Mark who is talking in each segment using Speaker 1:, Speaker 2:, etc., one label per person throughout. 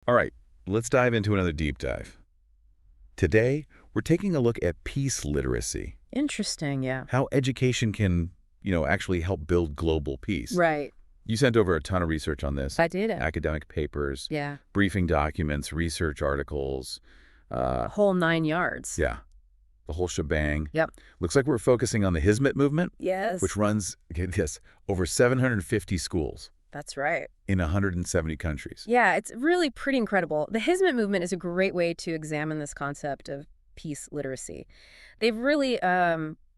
Speaker 1: All right, let's dive into another deep dive. Today, we're taking a look at peace literacy,
Speaker 2: Interesting, yeah.
Speaker 1: how education can, actually help build global peace.
Speaker 2: Right.
Speaker 1: You sent over a ton of research on this,
Speaker 2: I did it.
Speaker 1: academic papers,
Speaker 2: Yeah.
Speaker 1: briefing documents, research articles.
Speaker 2: A
Speaker 1: Uh,
Speaker 2: whole 9 yards.
Speaker 1: yeah, the whole shebang.
Speaker 2: Yep.
Speaker 1: Looks like we're focusing on the Hizmet movement, which
Speaker 2: Yes.
Speaker 1: runs, get this, over 750 schools
Speaker 2: That's right.
Speaker 1: in 170 countries.
Speaker 2: Yeah, it's really pretty incredible. The Hizmet movement is a great way to examine this concept of peace literacy. They've really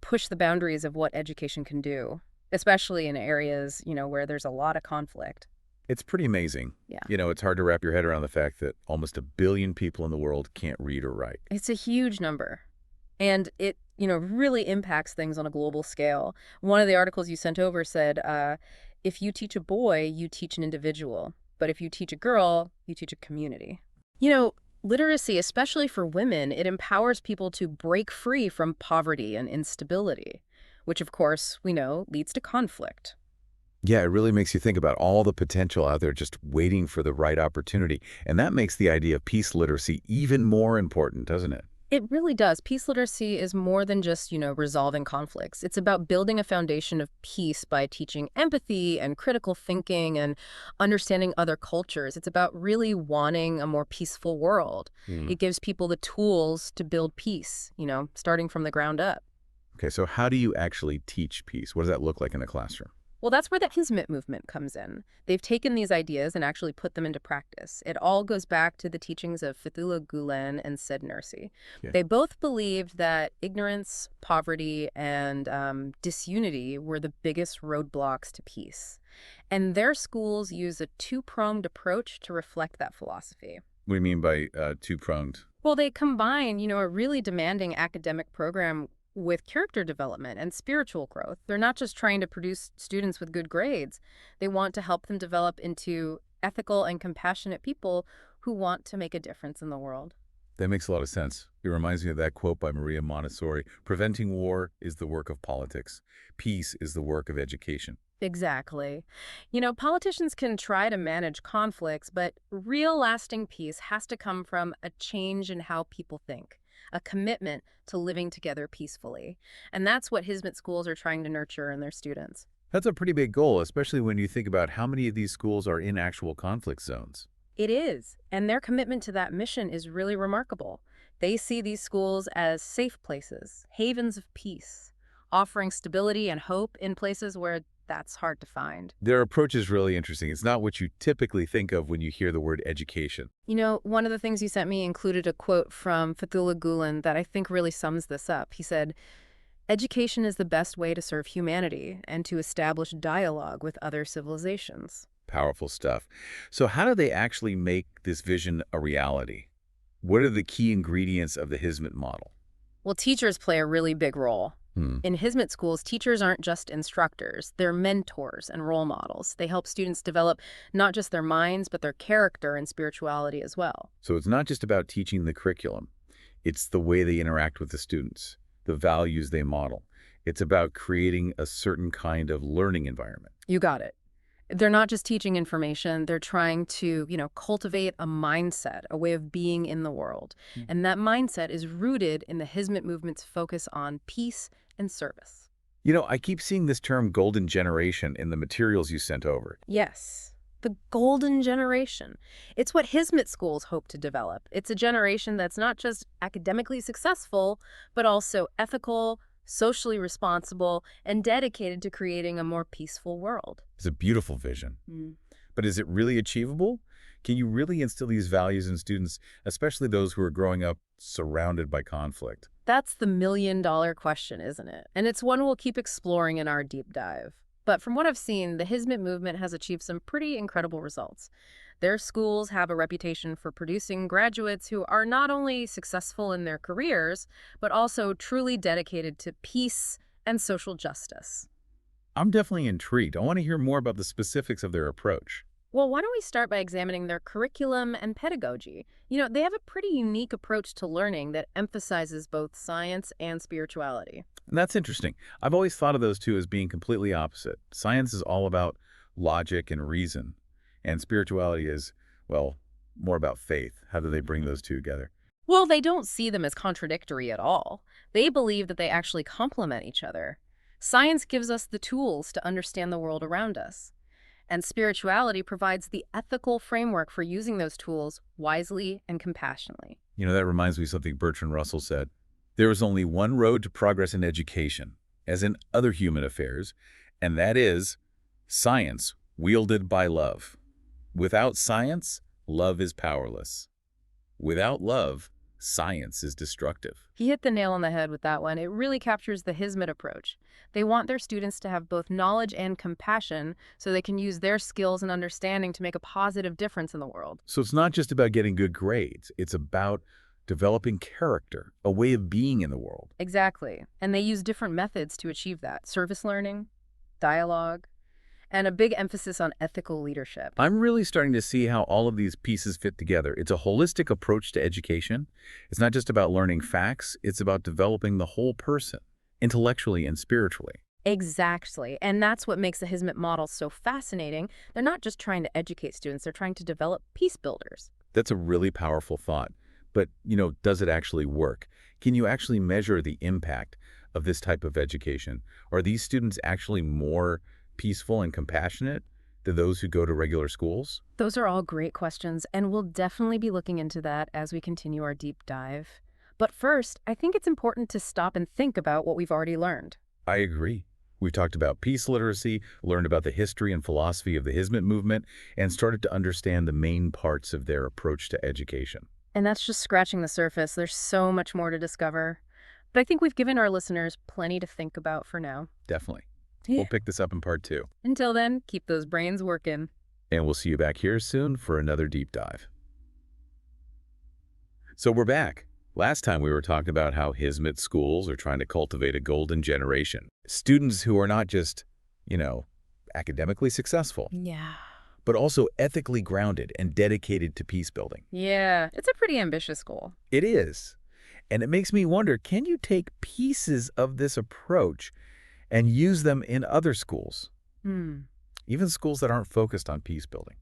Speaker 2: pushed the boundaries of what education can do, especially in areas, where there's a lot of conflict.
Speaker 1: It's pretty amazing.
Speaker 2: Yeah.
Speaker 1: It's hard to wrap your head around the fact that almost 1 billion people in the world can't read or write.
Speaker 2: It's a huge number. And it, really impacts things on a global scale. One of the articles you sent over said, if you teach a boy, you teach an individual. But if you teach a girl, you teach a community. Literacy, especially for women, it empowers people to break free from poverty and instability, which, of course, we know leads to conflict.
Speaker 1: Yeah, it really makes you think about all the potential out there just waiting for the right opportunity. And that makes the idea of peace literacy even more important, doesn't it?
Speaker 2: It really does. Peace literacy is more than just, resolving conflicts. It's about building a foundation of peace by teaching empathy and critical thinking and understanding other cultures. It's about really wanting a more peaceful world.
Speaker 1: Hmm.
Speaker 2: It gives people the tools to build peace, starting from the ground up.
Speaker 1: Okay, so how do you actually teach peace? What does that look like in a classroom?
Speaker 2: Well, that's where the Hizmet movement comes in. They've taken these ideas and actually put them into practice. It all goes back to the teachings of Fethullah Gülen and Sid Nursi.
Speaker 1: Yeah.
Speaker 2: They both believed that ignorance, poverty, and disunity were the biggest roadblocks to peace. And their schools use a two-pronged approach to reflect that philosophy.
Speaker 1: What do you mean by two-pronged?
Speaker 2: Well, they combine, a really demanding academic program with character development and spiritual growth. They're not just trying to produce students with good grades. They want to help them develop into ethical and compassionate people who want to make a difference in the world.
Speaker 1: That makes a lot of sense. It reminds me of that quote by Maria Montessori: preventing war is the work of politics. Peace is the work of education.
Speaker 2: Exactly. Politicians can try to manage conflicts, but real lasting peace has to come from a change in how people think, a commitment to living together peacefully. And that's what Hizmet schools are trying to nurture in their students.
Speaker 1: That's a pretty big goal, especially when you think about how many of these schools are in actual conflict zones.
Speaker 2: It is, and their commitment to that mission is really remarkable. They see these schools as safe places, havens of peace, offering stability and hope in places where that's hard to find.
Speaker 1: Their approach is really interesting. It's not what you typically think of when you hear the word education.
Speaker 2: One of the things you sent me included a quote from Fethullah Gülen that I think really sums this up. He said, "Education is the best way to serve humanity and to establish dialogue with other civilizations."
Speaker 1: Powerful stuff. So how do they actually make this vision a reality? What are the key ingredients of the Hizmet model?
Speaker 2: Well, teachers play a really big role.
Speaker 1: Hmm.
Speaker 2: In Hizmet schools, teachers aren't just instructors. They're mentors and role models. They help students develop not just their minds, but their character and spirituality as well.
Speaker 1: So it's not just about teaching the curriculum. It's the way they interact with the students, the values they model. It's about creating a certain kind of learning environment.
Speaker 2: You got it. They're not just teaching information, they're trying to, cultivate a mindset, a way of being in the world.
Speaker 1: Hmm.
Speaker 2: And that mindset is rooted in the Hizmet movement's focus on peace and service.
Speaker 1: I keep seeing this term golden generation in the materials you sent over.
Speaker 2: Yes, the golden generation. It's what Hizmet schools hope to develop. It's a generation that's not just academically successful, but also ethical, socially responsible, and dedicated to creating a more peaceful world.
Speaker 1: It's a beautiful vision.
Speaker 2: Mm.
Speaker 1: But is it really achievable? Can you really instill these values in students, especially those who are growing up surrounded by conflict?
Speaker 2: That's the million-dollar question, isn't it? And it's one we'll keep exploring in our deep dive. But from what I've seen, the Hizmet movement has achieved some pretty incredible results. Their schools have a reputation for producing graduates who are not only successful in their careers, but also truly dedicated to peace and social justice.
Speaker 1: I'm definitely intrigued. I want to hear more about the specifics of their approach.
Speaker 2: Well, why don't we start by examining their curriculum and pedagogy? They have a pretty unique approach to learning that emphasizes both science and spirituality.
Speaker 1: And that's interesting. I've always thought of those two as being completely opposite. Science is all about logic and reason, and spirituality is, well, more about faith? How do they bring those two together?
Speaker 2: Well, they don't see them as contradictory at all. They believe that they actually complement each other. Science gives us the tools to understand the world around us, and spirituality provides the ethical framework for using those tools wisely and compassionately.
Speaker 1: That reminds me of something Bertrand Russell said. There is only one road to progress in education, as in other human affairs, and that is science wielded by love. Without science, love is powerless. Without love, science is destructive.
Speaker 2: He hit the nail on the head with that one. It really captures the Hizmet approach. They want their students to have both knowledge and compassion so they can use their skills and understanding to make a positive difference in the world.
Speaker 1: So it's not just about getting good grades. It's about developing character, a way of being in the world.
Speaker 2: Exactly. And they use different methods to achieve that. Service learning, dialogue, and a big emphasis on ethical leadership.
Speaker 1: I'm really starting to see how all of these pieces fit together. It's a holistic approach to education. It's not just about learning facts. It's about developing the whole person, intellectually and spiritually.
Speaker 2: Exactly. And that's what makes the Hizmet model so fascinating. They're not just trying to educate students, they're trying to develop peace builders.
Speaker 1: That's a really powerful thought. But, does it actually work? Can you actually measure the impact of this type of education? Are these students actually more peaceful and compassionate than those who go to regular schools?
Speaker 2: Those are all great questions, and we'll definitely be looking into that as we continue our deep dive. But first, I think it's important to stop and think about what we've already learned.
Speaker 1: I agree. We've talked about peace literacy, learned about the history and philosophy of the Hizmet movement, and started to understand the main parts of their approach to education.
Speaker 2: And that's just scratching the surface. There's so much more to discover. But I think we've given our listeners plenty to think about for now.
Speaker 1: Definitely.
Speaker 2: Yeah.
Speaker 1: We'll pick this up in part 2.
Speaker 2: Until then, keep those brains working.
Speaker 1: And we'll see you back here soon for another deep dive. So we're back. Last time we were talking about how Hizmet schools are trying to cultivate a golden generation. Students who are not just, academically successful,
Speaker 2: Yeah.
Speaker 1: but also ethically grounded and dedicated to peace building.
Speaker 2: Yeah, it's a pretty ambitious goal.
Speaker 1: It is. And it makes me wonder, can you take pieces of this approach and use them in other schools? Even schools that aren't focused on peace building.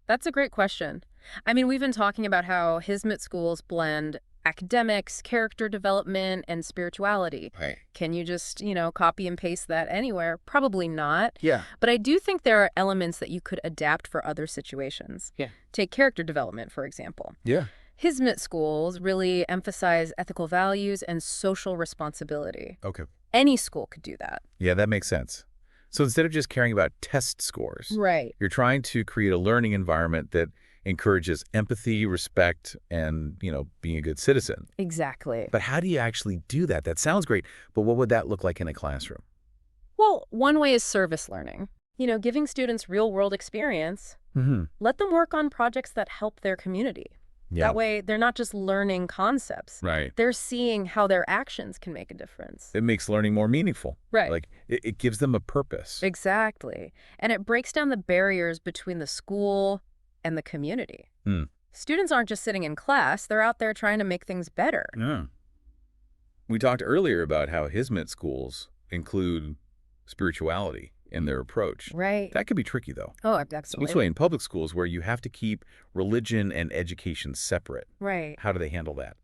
Speaker 2: That's a great question. I mean, we've been talking about how Hizmet schools blend academics, character development, and spirituality.
Speaker 1: Right.
Speaker 2: Can you just, copy and paste that anywhere? Probably not.
Speaker 1: Yeah.
Speaker 2: But I do think there are elements that you could adapt for other situations.
Speaker 1: Yeah.
Speaker 2: Take character development, for example.
Speaker 1: Yeah.
Speaker 2: Hizmet schools really emphasize ethical values and social responsibility.
Speaker 1: Okay.
Speaker 2: Any school could do that.
Speaker 1: Yeah, that makes sense. So instead of just caring about test scores,
Speaker 2: Right.
Speaker 1: you're trying to create a learning environment that encourages empathy, respect, and, being a good citizen.
Speaker 2: Exactly.
Speaker 1: But how do you actually do that? That sounds great, but what would that look like in a classroom?
Speaker 2: Well, one way is service learning. Giving students real-world experience. Let them work on projects that help their community.
Speaker 1: Yeah.
Speaker 2: That way, they're not just learning concepts.
Speaker 1: Right.
Speaker 2: They're seeing how their actions can make a difference.
Speaker 1: It makes learning more meaningful.
Speaker 2: Right.
Speaker 1: Like, it gives them a purpose.
Speaker 2: Exactly. And it breaks down the barriers between the school and the community. Students aren't just sitting in class, they're out there trying to make things better.
Speaker 1: Yeah. We talked earlier about how Hizmet schools include spirituality in their approach.
Speaker 2: Right.
Speaker 1: That could be tricky, though.
Speaker 2: Oh, absolutely.
Speaker 1: Especially in public schools where you have to keep religion and education separate.
Speaker 2: Right.
Speaker 1: How do they handle that?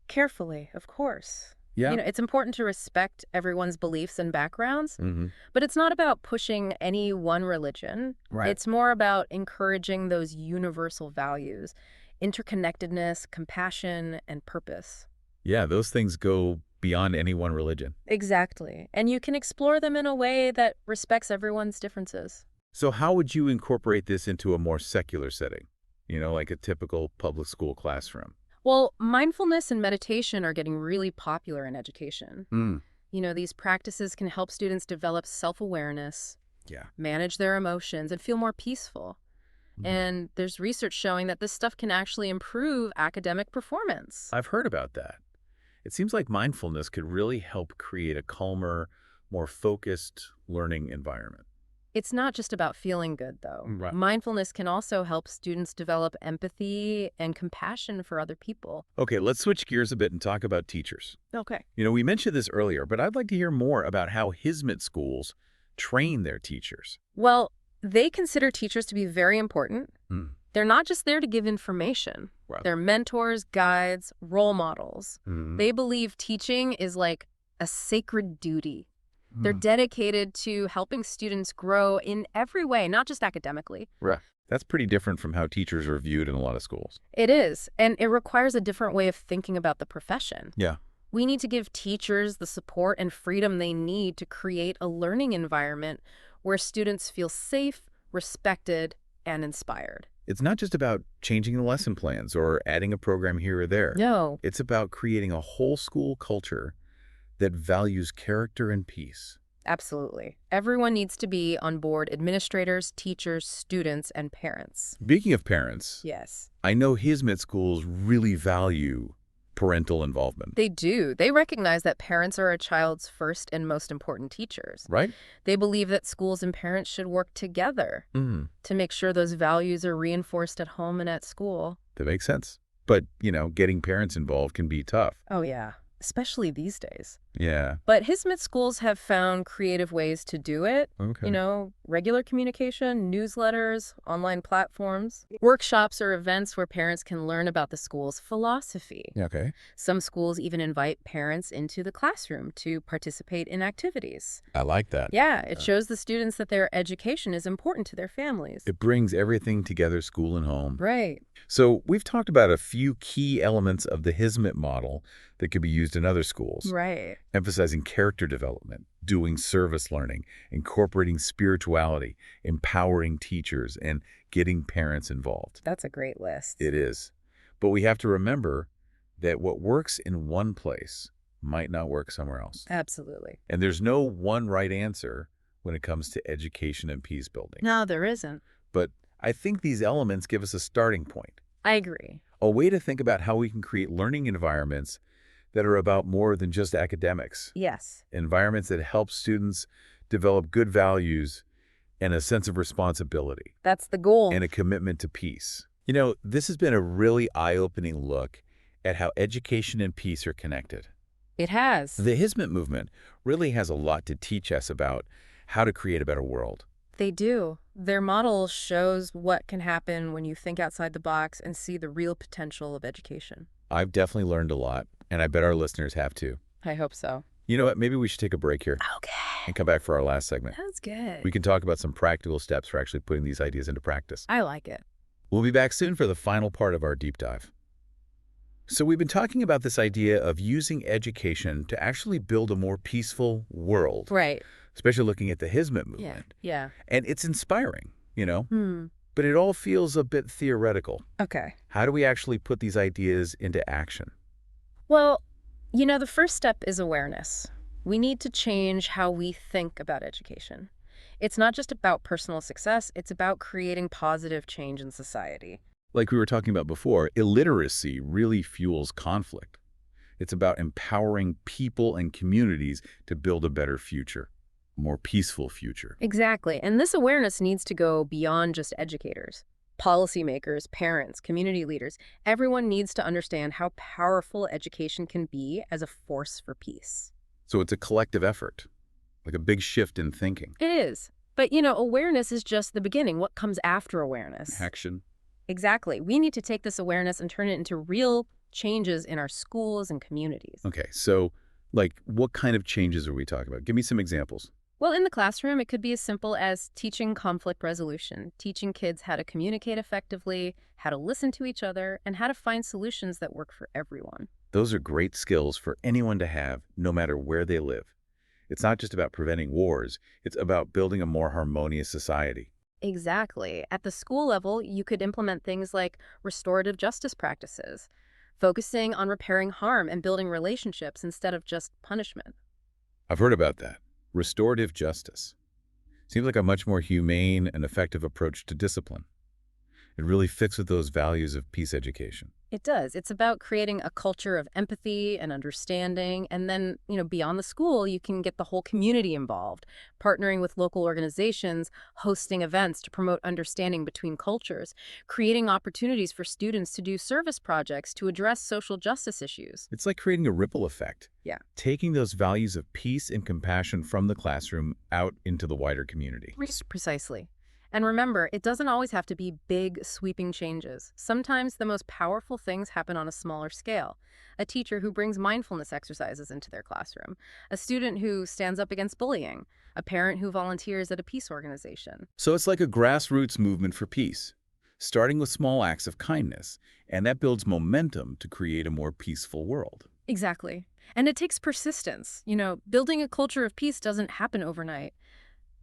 Speaker 2: Carefully, of course.
Speaker 1: Yeah.
Speaker 2: It's important to respect everyone's beliefs and backgrounds,
Speaker 1: Mm-hmm.
Speaker 2: but it's not about pushing any one religion.
Speaker 1: Right.
Speaker 2: It's more about encouraging those universal values, interconnectedness, compassion, and purpose.
Speaker 1: Yeah, those things go beyond any one religion.
Speaker 2: Exactly. And you can explore them in a way that respects everyone's differences.
Speaker 1: So how would you incorporate this into a more secular setting? Like a typical public school classroom?
Speaker 2: Well, mindfulness and meditation are getting really popular in education. These practices can help students develop self-awareness,
Speaker 1: Yeah.
Speaker 2: manage their emotions, and feel more peaceful. And there's research showing that this stuff can actually improve academic performance.
Speaker 1: I've heard about that. It seems like mindfulness could really help create a calmer, more focused learning environment.
Speaker 2: It's not just about feeling good, though.
Speaker 1: Right.
Speaker 2: Mindfulness can also help students develop empathy and compassion for other people.
Speaker 1: Okay, let's switch gears a bit and talk about teachers.
Speaker 2: Okay.
Speaker 1: We mentioned this earlier, but I'd like to hear more about how Hizmet schools train their teachers.
Speaker 2: Well, they consider teachers to be very important. They're not just there to give information.
Speaker 1: Wow.
Speaker 2: They're mentors, guides, role models.
Speaker 1: Mhm.
Speaker 2: They believe teaching is like a sacred duty. They're
Speaker 1: Hmm.
Speaker 2: dedicated to helping students grow in every way, not just academically.
Speaker 1: Right. That's pretty different from how teachers are viewed in a lot of schools.
Speaker 2: It is, and it requires a different way of thinking about the profession.
Speaker 1: Yeah.
Speaker 2: We need to give teachers the support and freedom they need to create a learning environment where students feel safe, respected, and inspired.
Speaker 1: It's not just about changing the lesson plans or adding a program here or there.
Speaker 2: No.
Speaker 1: It's about creating a whole school culture that values character and peace.
Speaker 2: Absolutely. Everyone needs to be on board: administrators, teachers, students, and parents.
Speaker 1: Speaking of parents,
Speaker 2: Yes.
Speaker 1: I know Hizmet schools really value parental involvement,
Speaker 2: They do. They recognize that parents are a child's first and most important teachers.
Speaker 1: right?
Speaker 2: They believe that schools and parents should work together to make sure those values are reinforced at home and at school.
Speaker 1: That makes sense. But, getting parents involved can be tough.
Speaker 2: Oh, yeah. Especially these days.
Speaker 1: Yeah.
Speaker 2: But Hizmet schools have found creative ways to do it.
Speaker 1: Okay.
Speaker 2: Regular communication, newsletters, online platforms, workshops or events where parents can learn about the school's philosophy.
Speaker 1: Okay.
Speaker 2: Some schools even invite parents into the classroom to participate in activities.
Speaker 1: I like that.
Speaker 2: Yeah, it shows the students that their education is important to their families.
Speaker 1: It brings everything together, school and home.
Speaker 2: Right.
Speaker 1: So we've talked about a few key elements of the Hizmet model that could be used in other schools.
Speaker 2: Right.
Speaker 1: Emphasizing character development, doing service learning, incorporating spirituality, empowering teachers, and getting parents involved.
Speaker 2: That's a great list.
Speaker 1: It is. But we have to remember that what works in one place might not work somewhere else.
Speaker 2: Absolutely.
Speaker 1: And there's no one right answer when it comes to education and peace building.
Speaker 2: No, there isn't.
Speaker 1: But I think these elements give us a starting point,
Speaker 2: I agree.
Speaker 1: a way to think about how we can create learning environments that are about more than just academics,
Speaker 2: Yes.
Speaker 1: environments that help students develop good values and a sense of responsibility
Speaker 2: That's the goal.
Speaker 1: and a commitment to peace. This has been a really eye-opening look at how education and peace are connected.
Speaker 2: It has.
Speaker 1: The Hizmet movement really has a lot to teach us about how to create a better world.
Speaker 2: They do. Their model shows what can happen when you think outside the box and see the real potential of education.
Speaker 1: I've definitely learned a lot, and I bet our listeners have too.
Speaker 2: I hope so.
Speaker 1: You know what? Maybe we should take a break here
Speaker 2: Okay.
Speaker 1: and come back for our last segment.
Speaker 2: That's good.
Speaker 1: We can talk about some practical steps for actually putting these ideas into practice.
Speaker 2: I like it.
Speaker 1: We'll be back soon for the final part of our deep dive. So we've been talking about this idea of using education to actually build a more peaceful world,
Speaker 2: Right.
Speaker 1: especially looking at the Hizmet
Speaker 2: Yeah.
Speaker 1: movement.
Speaker 2: Yeah.
Speaker 1: And it's inspiring,
Speaker 2: Hmm.
Speaker 1: but it all feels a bit theoretical.
Speaker 2: Okay.
Speaker 1: How do we actually put these ideas into action?
Speaker 2: Well, the first step is awareness. We need to change how we think about education. It's not just about personal success, it's about creating positive change in society.
Speaker 1: Like we were talking about before, illiteracy really fuels conflict. It's about empowering people and communities to build a better future, a more peaceful future.
Speaker 2: Exactly. And this awareness needs to go beyond just educators. Policymakers, parents, community leaders, everyone needs to understand how powerful education can be as a force for peace.
Speaker 1: So it's a collective effort, like a big shift in thinking.
Speaker 2: It is. But, awareness is just the beginning. What comes after awareness?
Speaker 1: Action.
Speaker 2: Exactly. We need to take this awareness and turn it into real changes in our schools and communities.
Speaker 1: Okay, so what kind of changes are we talking about? Give me some examples.
Speaker 2: Well, in the classroom, it could be as simple as teaching conflict resolution, teaching kids how to communicate effectively, how to listen to each other, and how to find solutions that work for everyone.
Speaker 1: Those are great skills for anyone to have, no matter where they live. It's not just about preventing wars, it's about building a more harmonious society.
Speaker 2: Exactly. At the school level, you could implement things like restorative justice practices, focusing on repairing harm and building relationships instead of just punishment.
Speaker 1: I've heard about that. Restorative justice. Seems like a much more humane and effective approach to discipline. It really fits with those values of peace education.
Speaker 2: It does. It's about creating a culture of empathy and understanding. And then, beyond the school, you can get the whole community involved, partnering with local organizations, hosting events to promote understanding between cultures, creating opportunities for students to do service projects to address social justice issues.
Speaker 1: It's like creating a ripple effect.
Speaker 2: Yeah.
Speaker 1: Taking those values of peace and compassion from the classroom out into the wider community.
Speaker 2: Precisely. And remember, it doesn't always have to be big, sweeping changes. Sometimes the most powerful things happen on a smaller scale. A teacher who brings mindfulness exercises into their classroom, a student who stands up against bullying, a parent who volunteers at a peace organization.
Speaker 1: So it's like a grassroots movement for peace, starting with small acts of kindness, and that builds momentum to create a more peaceful world.
Speaker 2: Exactly. And it takes persistence. Building a culture of peace doesn't happen overnight.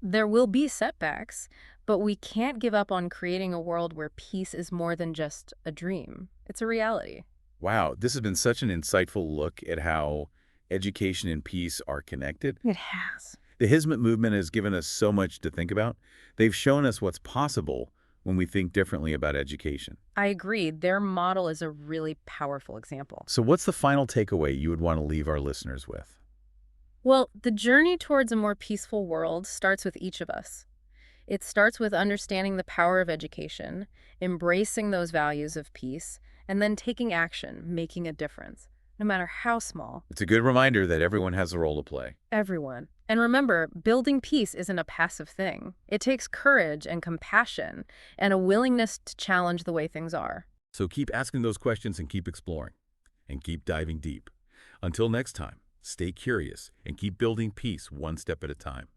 Speaker 2: There will be setbacks, but we can't give up on creating a world where peace is more than just a dream. It's a reality.
Speaker 1: Wow, this has been such an insightful look at how education and peace are connected.
Speaker 2: It has.
Speaker 1: The Hizmet movement has given us so much to think about. They've shown us what's possible when we think differently about education.
Speaker 2: I agree. Their model is a really powerful example.
Speaker 1: So what's the final takeaway you would want to leave our listeners with?
Speaker 2: Well, the journey towards a more peaceful world starts with each of us. It starts with understanding the power of education, embracing those values of peace, and then taking action, making a difference, no matter how small.
Speaker 1: It's a good reminder that everyone has a role to play.
Speaker 2: Everyone. And remember, building peace isn't a passive thing. It takes courage and compassion and a willingness to challenge the way things are.
Speaker 1: So keep asking those questions and keep exploring and keep diving deep. Until next time, stay curious and keep building peace one step at a time.